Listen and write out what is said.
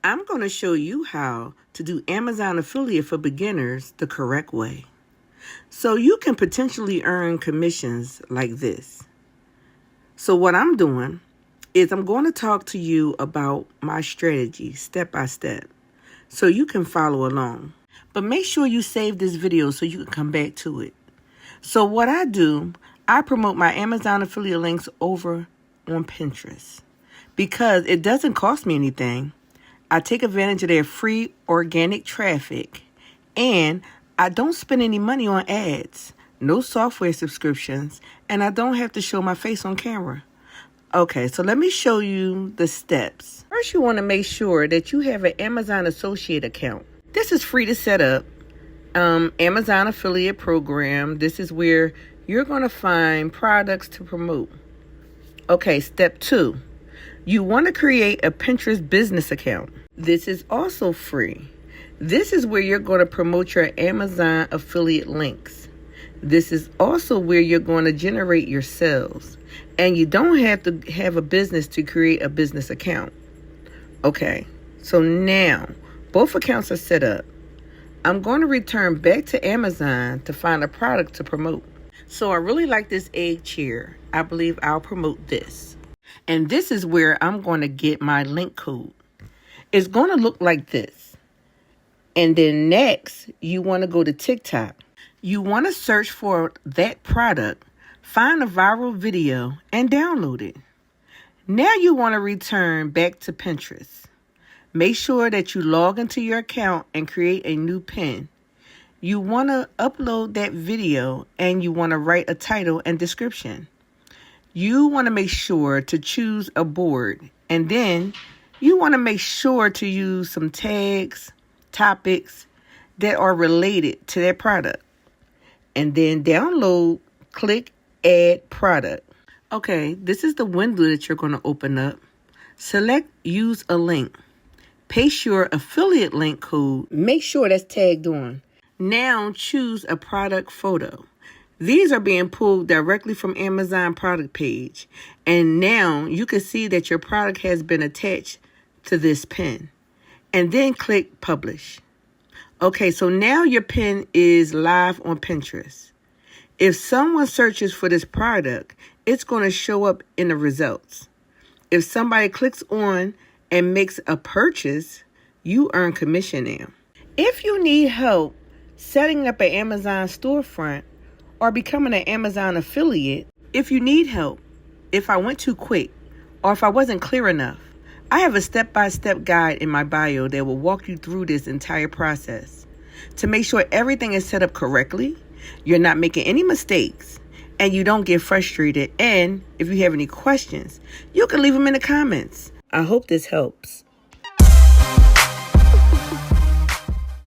I'm going to show you how to do Amazon affiliate for beginners the correct way. So you can potentially earn commissions like this. So what I'm doing is I'm going to talk to you about my strategy step by step so you can follow along. But make sure you save this video so you can come back to it. So what I do, I promote my Amazon affiliate links over on Pinterest because it doesn't cost me anything. I take advantage of their free organic traffic, and I don't spend any money on ads, no software subscriptions, and I don't have to show my face on camera. Okay, so let me show you the steps. First, you want to make sure that you have an Amazon Associate account. This is free to set up. Amazon Affiliate Program. This is where you're going to find products to promote. Okay, step 2. You want to create a Pinterest business account. This is also free. This is where you're going to promote your Amazon affiliate links. This is also where you're going to generate your sales. And you don't have to have a business to create a business account. Okay, so now both accounts are set up. I'm going to return back to Amazon to find a product to promote. So I really like this egg chair. I believe I'll promote this. And this is where I'm going to get my link code. It's going to look like this. And then next, you want to go to TikTok. You want to search for that product, find a viral video, and download it. Now you want to return back to Pinterest. Make sure that you log into your account and create a new pin. You want to upload that video and you want to write a title and description. You want to make sure to choose a board, and then you want to make sure to use some tags, topics that are related to that product. And then download, click add product. Okay, this is the window that you're going to open up. Select use a link. Paste your affiliate link code. Make sure that's tagged on. Now choose a product photo. These are being pulled directly from Amazon product page. And now you can see that your product has been attached to this pin. And then click publish. Okay, so now your pin is live on Pinterest. If someone searches for this product, it's going to show up in the results. If somebody clicks on and makes a purchase, you earn commission now. If you need help setting up an Amazon storefront or becoming an Amazon affiliate, if you need help, if I went too quick, or if I wasn't clear enough, I have a step-by-step guide in my bio that will walk you through this entire process to make sure everything is set up correctly, you're not making any mistakes, and you don't get frustrated. And if you have any questions, you can leave them in the comments. I hope this helps.